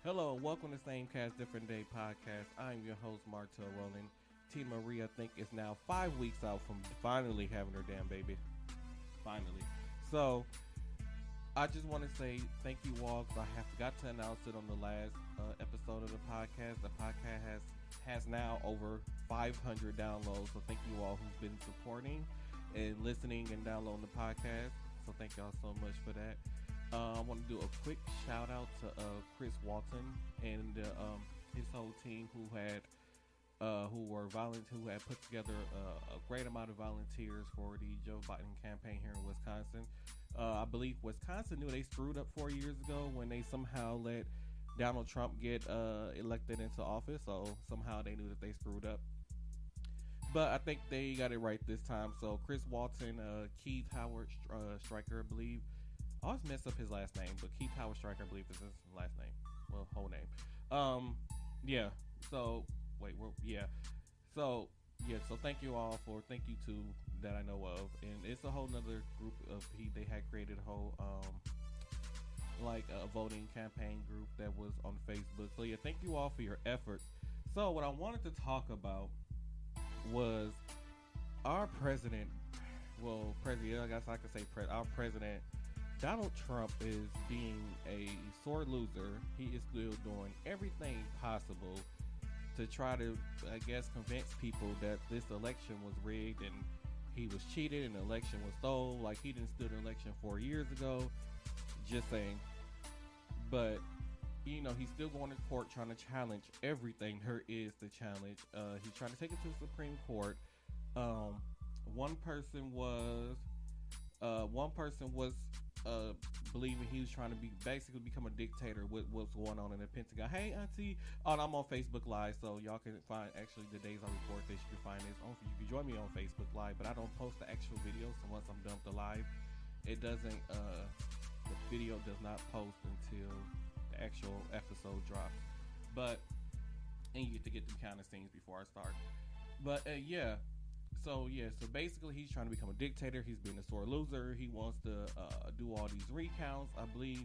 Hello and welcome to Same Cast Different Day podcast. I'm your host Martel Rolling. Tina Marie, I think, is now 5 weeks out from finally having her damn baby. Finally. So I just want to say thank you all because I have forgot to announce it on the last episode of the podcast. The podcast has now over 500 downloads. So thank you all who've been supporting and listening and downloading the podcast. So thank y'all so much for that. I want to do a quick shout out to Chris Walton and his whole team who had put together a great amount of volunteers for the Joe Biden campaign here in Wisconsin. I believe Wisconsin knew they screwed up 4 years ago when they somehow let Donald Trump get elected into office. So somehow they knew that they screwed up. But I think they got it right this time. So Chris Walton, Keith Howard Stryker, I believe. I always mess up his last name, but Keith Howard Stryker, I believe, is his last name. Well, whole name. Yeah. So wait, yeah. So yeah. So thank you all for thank you to that I know of, and it's a whole nother group of they had created a whole like a voting campaign group that was on Facebook. So yeah, thank you all for your efforts. So what I wanted to talk about was our president. Well, president, I guess I could say our president Donald Trump is being a sore loser. He is still doing everything possible to try to, I guess, convince people that this election was rigged and he was cheated and the election was stolen. Like he didn't steal the election 4 years ago. Just saying. But he's still going to court trying to challenge everything there is to challenge. He's trying to take it to the Supreme Court. Um, one person was believing he was trying to be basically become a dictator with what's going on in the Pentagon. Hey, auntie, and I'm on Facebook Live, so y'all can find actually the days I record this. You can find this on. You can join me on Facebook Live, but I don't post the actual video. So once I'm done with the live, it doesn't. The video does not post until the actual episode drops. But and you get to get the kind of scenes before I start. But so basically he's trying to become a dictator. He's being a sore loser. He wants to do all these recounts. I believe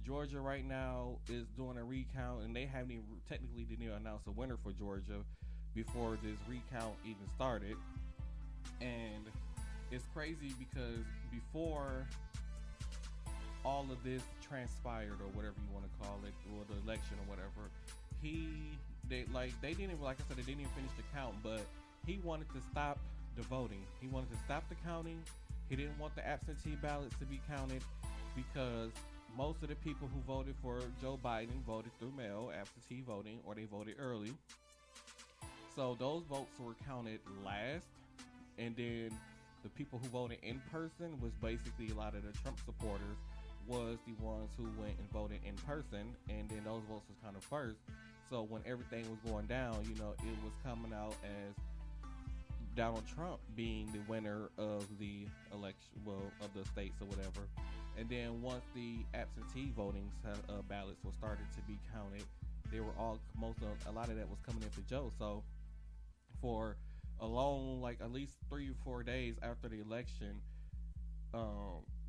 Georgia right now is doing a recount, and they haven't even technically didn't even announce a winner for Georgia before this recount even started. And it's crazy because before all of this transpired, or whatever you want to call it, or the election or whatever, they didn't even, like I said, they didn't even finish the count, but he wanted to stop the voting. He wanted to stop the counting. He didn't want the absentee ballots to be counted because most of the people who voted for Joe Biden voted through mail, absentee voting, or they voted early. So those votes were counted last, and then the people who voted in person was basically a lot of the Trump supporters was the ones who went and voted in person, and then those votes was kind of first. So when everything was going down, it was coming out as Donald Trump being the winner of the election, well, of the states or whatever. And then once the absentee voting ballots were started to be counted, they were all a lot of that was coming in for Joe. So for a long, like at least 3 or 4 days after the election,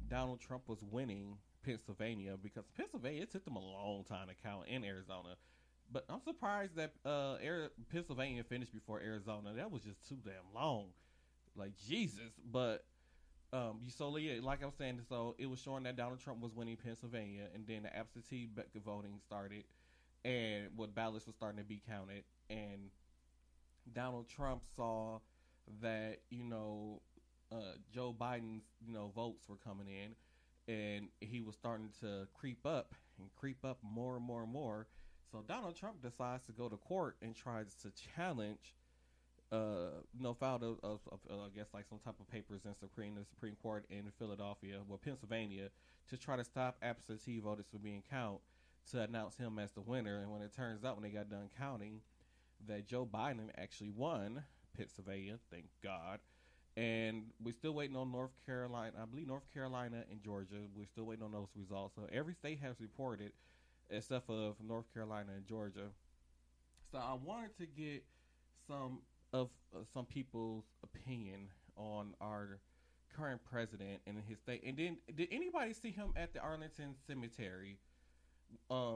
Donald Trump was winning Pennsylvania because Pennsylvania, it took them a long time to count in Arizona. But I'm surprised that Pennsylvania finished before Arizona. That was just too damn long. Like, Jesus. But like I was saying, so it was showing that Donald Trump was winning Pennsylvania, and then the absentee voting started, and what ballots were starting to be counted, and Donald Trump saw that Joe Biden's votes were coming in, and he was starting to creep up more and more and more. So Donald Trump decides to go to court and tries to challenge, filed I guess like some type of papers in the Supreme Court in Philadelphia, Pennsylvania, to try to stop absentee voters from being counted to announce him as the winner. And when it turns out, when they got done counting, that Joe Biden actually won Pennsylvania, thank God. And we're still waiting on North Carolina. I believe North Carolina and Georgia. We're still waiting on those results. So every state has reported, except for North Carolina and Georgia. So I wanted to get some people's opinion on our current president and his state. And then, did anybody see him at the Arlington Cemetery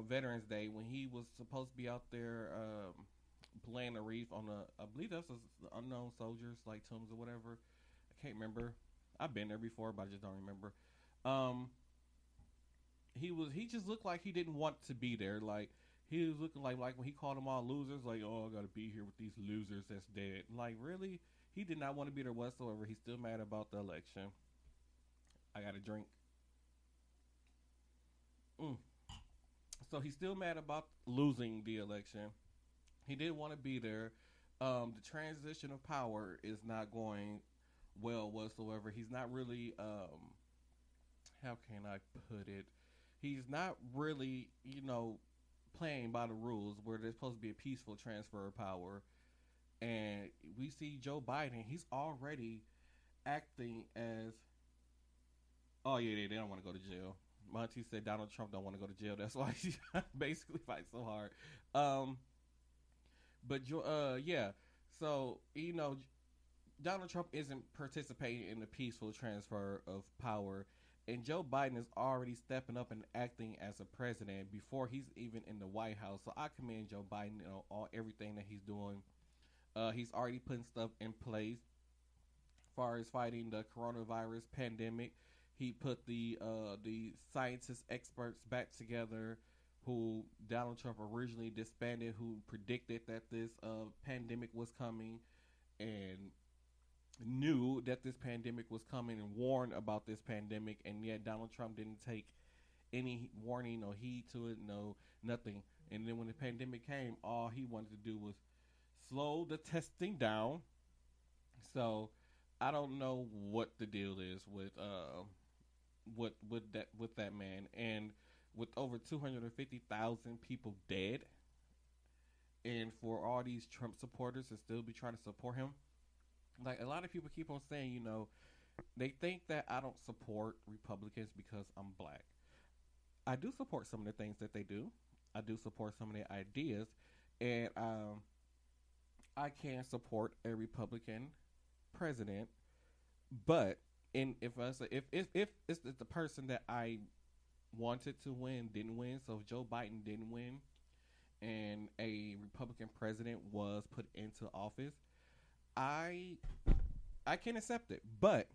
Veterans Day when he was supposed to be out there playing a reef on I believe that's the unknown soldiers like tombs or whatever. I can't remember. I've been there before, but I just don't remember. Um, he just looked like he didn't want to be there. Like he was looking like when he called them all losers, like, oh, I gotta be here with these losers that's dead. Like really, he did not want to be there whatsoever. He's still mad about the election. I got to drink. Mm. So he's still mad about losing the election. He didn't want to be there. The transition of power is not going well whatsoever. He's not really. How can I put it? He's not really, playing by the rules where there's supposed to be a peaceful transfer of power. And we see Joe Biden. He's already acting as, oh yeah, they don't want to go to jail. Monty said Donald Trump don't want to go to jail. That's why he basically fights so hard. Um, yeah. So Donald Trump isn't participating in the peaceful transfer of power, and Joe Biden is already stepping up and acting as a president before he's even in the White House. So I commend Joe Biden on all everything that he's doing. He's already putting stuff in place as far as fighting the coronavirus pandemic. He put the scientists experts back together who Donald Trump originally disbanded, who predicted that this pandemic was coming and knew that this pandemic was coming and warned about this pandemic, and yet Donald Trump didn't take any warning or heed to it, no nothing. And then when the pandemic came, all he wanted to do was slow the testing down. So I don't know what the deal is with that man, and with over 250,000 people dead, and for all these Trump supporters to still be trying to support him. Like a lot of people keep on saying, they think that I don't support Republicans because I'm black. I do support some of the things that they do. I do support some of their ideas, and I can support a Republican president. But if I say if it's the person that I wanted to win didn't win, so if Joe Biden didn't win, and a Republican president was put into office, I I can accept it. But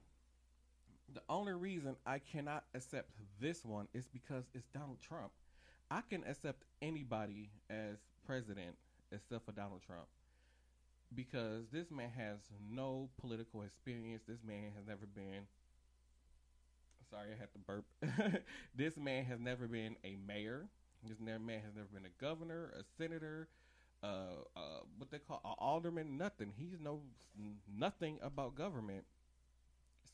the only reason I cannot accept this one is because it's Donald Trump. I can accept anybody as president except for Donald Trump because this man has no political experience. This man has never been. Sorry, I had to burp. This man has never been a mayor. Man has never been a governor, a senator, what they call an alderman. Nothing. He knows nothing about government.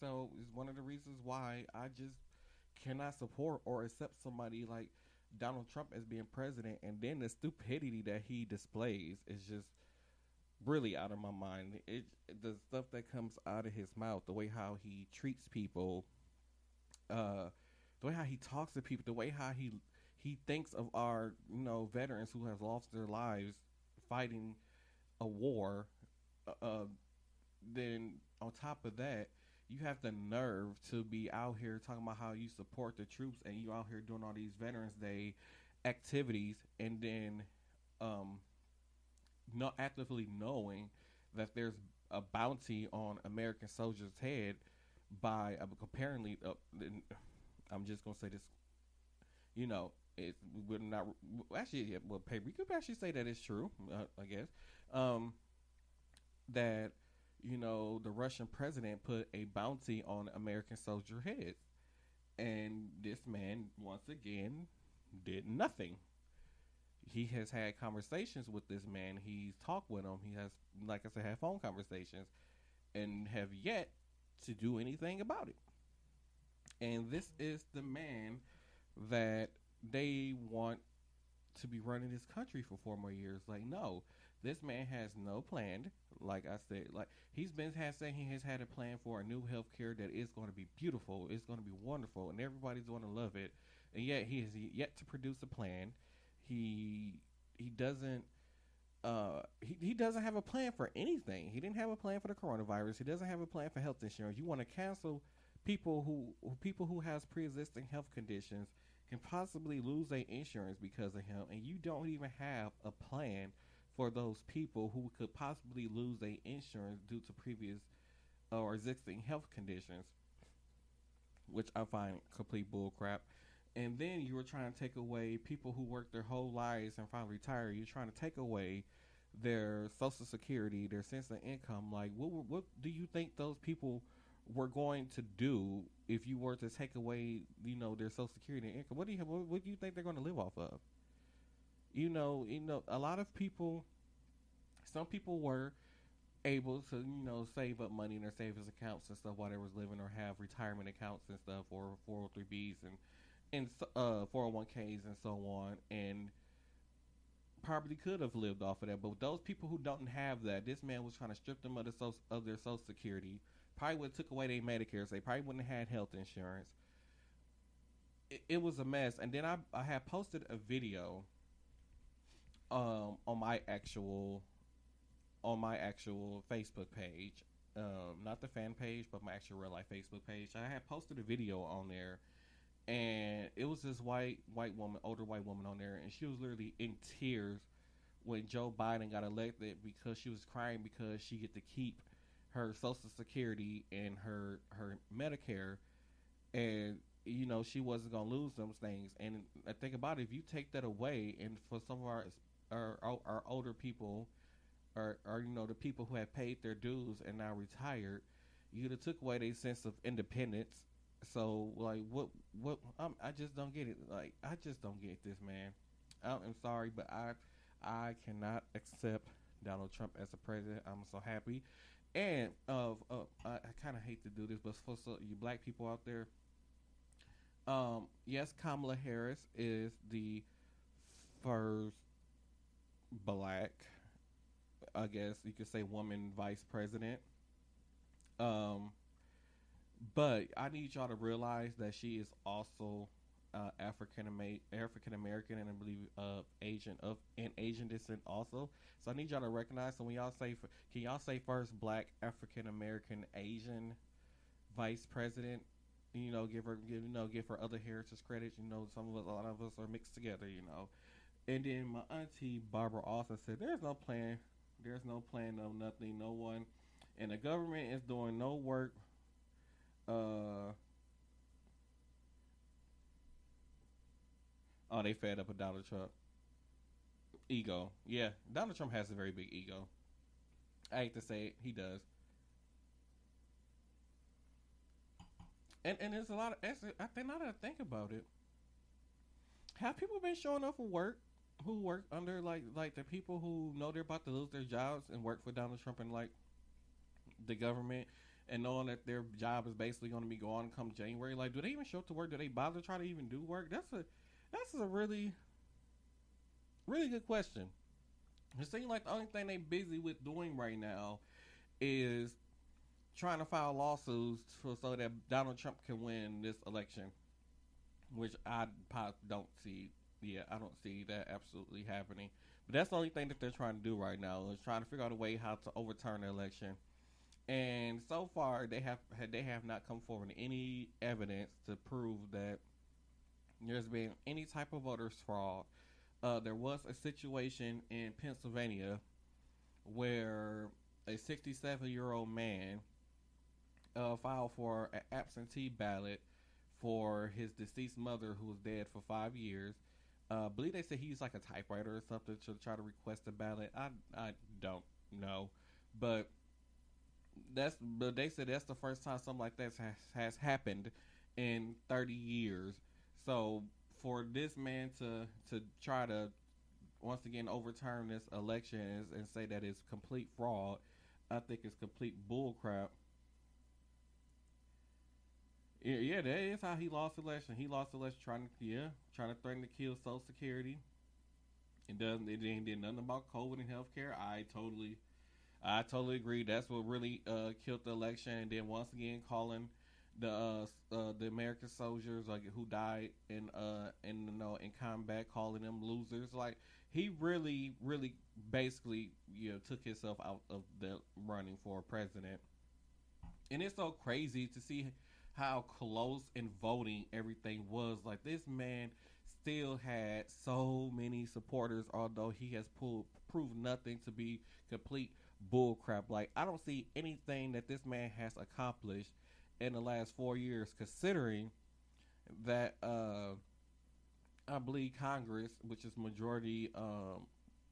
So it's one of the reasons why I just cannot support or accept somebody like Donald Trump as being president, and then the stupidity that he displays is just really out of my mind. The stuff that comes out of his mouth, the way how he treats people, the way how he talks to people, the way how he thinks of our veterans who have lost their lives fighting a war. Then on top of that, you have the nerve to be out here talking about how you support the troops and you out here doing all these Veterans Day activities, and then not actively knowing that there's a bounty on American soldiers' head by apparently. I'm just gonna say this. It would not actually. Yeah, well, we could actually say that it's true. I guess that the Russian president put a bounty on American soldier heads, and this man once again did nothing. He has had conversations with this man. He's talked with him. He has, like I said, had phone conversations, and have yet to do anything about it. And this is the man that they want to be running this country for 4 more years. Like, no, this man has no plan. Like I said, like he's been saying he has had a plan for a new health care that is going to be beautiful. It's going to be wonderful, and everybody's going to love it. And yet he has yet to produce a plan. He doesn't he doesn't have a plan for anything. He didn't have a plan for the coronavirus. He doesn't have a plan for health insurance. You want to cancel people who has pre-existing health conditions, can possibly lose their insurance because of him, and you don't even have a plan for those people who could possibly lose their insurance due to previous or existing health conditions, which I find complete bullcrap. And then you were trying to take away people who worked their whole lives and finally retire. You're trying to take away their social security, their sense of income. Like, what do you think those people were going to do if you were to take away, their social security and income? What do you think they're going to live off of? A lot of people, some people were able to, save up money in their savings accounts and stuff while they was living, or have retirement accounts and stuff, or 403bs and 401ks and so on, and probably could have lived off of that. But those people who don't have that, this man was trying to strip them of, their social security. Probably would have took away their Medicare. So they probably wouldn't have had health insurance. It was a mess. And then I had posted a video on my actual Facebook page, not the fan page, but my actual real life Facebook page. I had posted a video on there, and it was this older white woman on there, and she was literally in tears when Joe Biden got elected, because she was crying because she get to keep her Social Security and her Medicare, and she wasn't gonna lose those things. And I think about it, if you take that away, and for some of our older people, or the people who have paid their dues and now retired, you could have took away their sense of independence. So, like, I just don't get it. Like, I just don't get this, man. I'm sorry, but I cannot accept Donald Trump as a president. I'm so happy, and I kind of hate to do this, but for you black people out there, yes, Kamala Harris is the first black, I guess you could say, woman vice president. But I need y'all to realize that she is also African American, and I believe Asian descent also. So I need y'all to recognize. So when y'all say, can y'all say first black African American Asian vice president? Give her other heritage credits. A lot of us are mixed together. And then my auntie Barbara also said, "There's no plan. There's no plan. No nothing. No one, and the government is doing no work." Oh, they fed up with Donald Trump. Ego. Yeah, Donald Trump has a very big ego. I hate to say it, he does. And there's a lot of, I think, now that I think about it, have people been showing up for work who work under like the people who know they're about to lose their jobs and work for Donald Trump and like the government, and knowing that their job is basically going to be gone come January? Like, do they even show up to work? Do they bother try to even do work? That's a really, really good question. It seems like the only thing they busy with doing right now is trying to file lawsuits so that Donald Trump can win this election, which I don't see. Yeah, I don't see that absolutely happening. But that's the only thing that they're trying to do right now, is trying to figure out a way how to overturn the election. And so far, they have not come forward with any evidence to prove that there's been any type of voters fraud. There was a situation in Pennsylvania where a 67-year-old man filed for an absentee ballot for his deceased mother, who was dead for 5 years. I believe they said he's like a typewriter or something to try to request a ballot. I don't know, but they said that's the first time something like that has happened in 30 years. So for this man to try to once again overturn this election and say that it's complete fraud, I think it's complete bullcrap. Yeah, that is how he lost the election. He lost the election trying to threaten to kill Social Security. It did nothing about COVID and healthcare. I totally agree. That's what really killed the election. And then once again, calling the American soldiers like who died in combat, calling them losers. Like, he really basically took himself out of the running for president. And it's so crazy to see how close in voting everything was. Like this man still had so many supporters, although he has proved nothing to be complete bullcrap. Like I don't see anything that this man has accomplished in the last 4 years, considering that I believe Congress, which is majority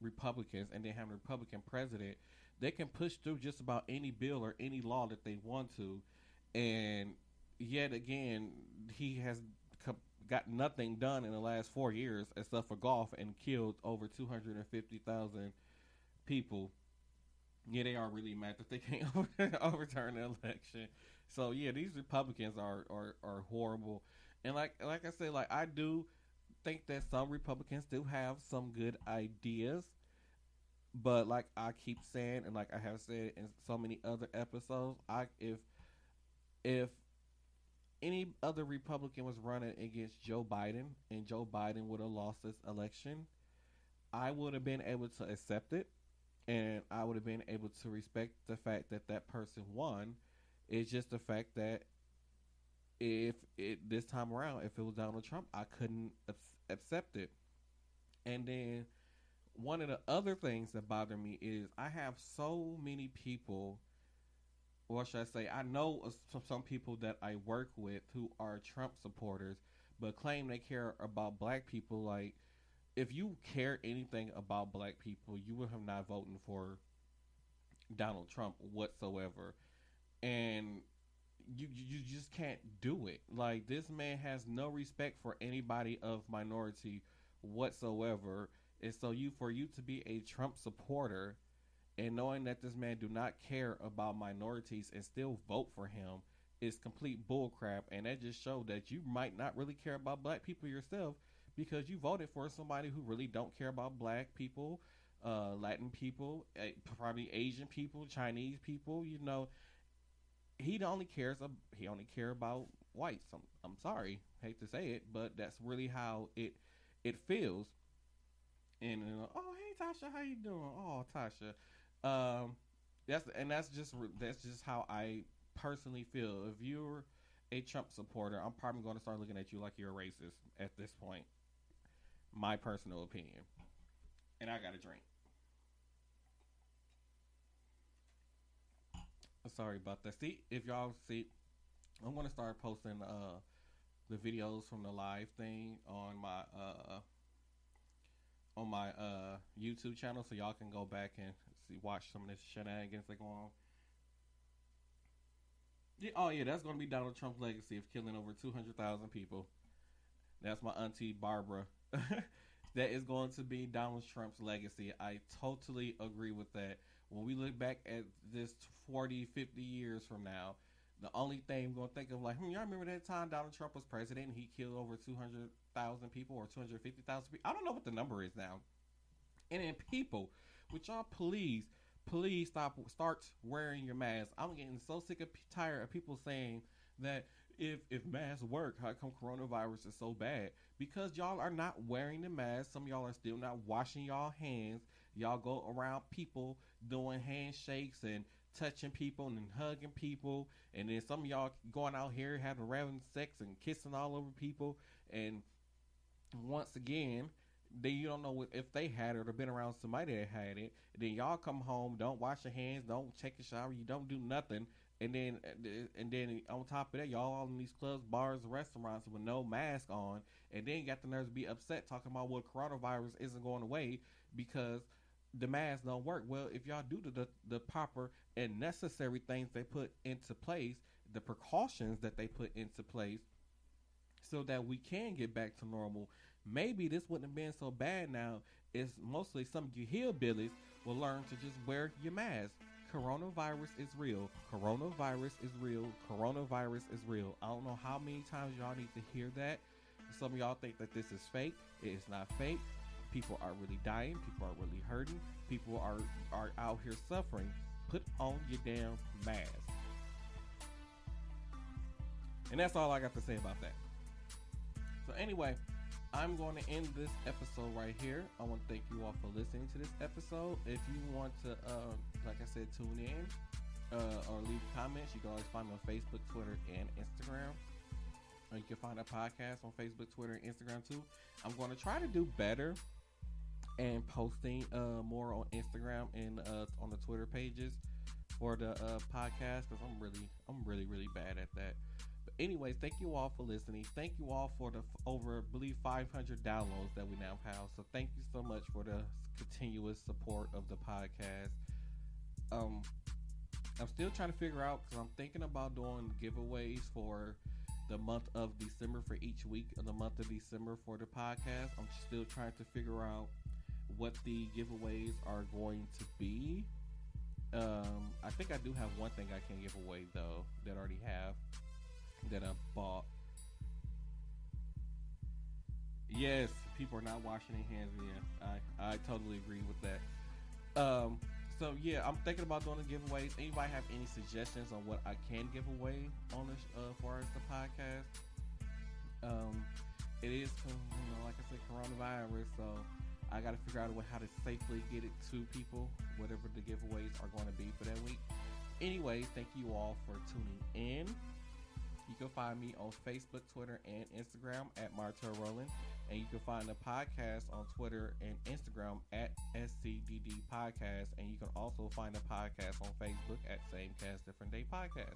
Republicans, and they have a Republican president, they can push through just about any bill or any law that they want to. And yet again, he has got nothing done in the last 4 years except for golf and killed over 250,000 people. Yeah, they are really mad that they can't overturn the election. So yeah, these Republicans are horrible. And like I said, like I do think that some Republicans do have some good ideas, but like I keep saying, and like I have said in so many other episodes, I if any other Republican was running against Joe Biden and Joe Biden would have lost this election, I would have been able to accept it, and I would have been able to respect the fact that that person won. It's just the fact that if it this time around, if it was Donald Trump, I couldn't accept it. And then one of the other things that bother me is I have so many people, or should I say, I know some people that I work with who are Trump supporters, but claim they care about black people. Like, if you care anything about black people, you would have not voting for Donald Trump whatsoever. And you just can't do it. Like this man has no respect for anybody of minority whatsoever. And so for you to be a Trump supporter and knowing that this man do not care about minorities and still vote for him is complete bullcrap. And that just showed that you might not really care about black people yourself because you voted for somebody who really don't care about black people, Latin people, probably Asian people, Chinese people. You know, he only care about whites. I'm sorry, hate to say it, but that's really how it feels. And oh hey Tasha, how you doing? Oh Tasha, that's just how I personally feel. If you're a Trump supporter, I'm probably going to start looking at you like you're a racist at this point. My personal opinion. And I got a drink. Sorry about that. See, if y'all see, I'm gonna start posting the videos from the live thing on my YouTube channel, so y'all can go back and watch some of this shenanigans that go on. Yeah, oh yeah, that's gonna be Donald Trump's legacy of killing over 200,000 people. That's my auntie Barbara. That is going to be Donald Trump's legacy. I totally agree with that. When we look back at this 40, 50 years from now, the only thing we're going to think of, like, y'all remember that time Donald Trump was president and he killed over 200,000 people or 250,000 people? I don't know what the number is now. And then people, would y'all please start wearing your mask. I'm getting so sick of tired of people saying that if masks work, how come coronavirus is so bad? Because y'all are not wearing the mask. Some of y'all are still not washing y'all hands. Y'all go around people doing handshakes and touching people and hugging people, and then some of y'all going out here having random sex and kissing all over people. And once again, then you don't know if they had it or been around somebody that had it. And then y'all come home, don't wash your hands, don't take a shower, you don't do nothing. And then on top of that, y'all all in these clubs, bars, restaurants with no mask on, and then you got the nerves to be upset talking about what coronavirus isn't going away because the mask don't work. Well, if y'all do the proper and necessary things they put into place, the precautions that they put into place, so that we can get back to normal, maybe this wouldn't have been so bad now. It's mostly some of you hillbillies will learn to just wear your mask. Coronavirus is real. Coronavirus is real. Coronavirus is real. I don't know how many times y'all need to hear that. Some of y'all think that this is fake. It is not fake. People are really dying. People are really hurting. People are out here suffering. Put on your damn mask. And that's all I got to say about that. So anyway, I'm going to end this episode right here. I want to thank you all for listening to this episode. If you want to, like I said, tune in, or leave comments, you can always find me on Facebook, Twitter, and Instagram. Or you can find a podcast on Facebook, Twitter, and Instagram too. I'm going to try to do better and posting more on Instagram and on the Twitter pages for the podcast, because I'm really bad at that. But anyways, thank you all for listening. Thank you all for the over, I believe, 500 downloads that we now have. So thank you so much for the continuous support of the podcast. I'm still trying to figure out, because I'm thinking about doing giveaways for the month of December, for each week of the month of December for the podcast. I'm still trying to figure out what the giveaways are going to be. I think I do have one thing I can give away though, that I already have, that I bought. Yes, people are not washing their hands. Yeah, I totally agree with that. So yeah, I'm thinking about doing the giveaways. Anybody have any suggestions on what I can give away on this for the podcast? It is, like I said, coronavirus, so I got to figure out a way how to safely get it to people, whatever the giveaways are going to be for that week. Anyway, thank you all for tuning in. You can find me on Facebook, Twitter, and Instagram at Martel Roland. And you can find the podcast on Twitter and Instagram at SCDD Podcast. And you can also find the podcast on Facebook at Same Cast Different Day Podcast.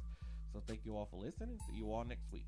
So thank you all for listening. See you all next week.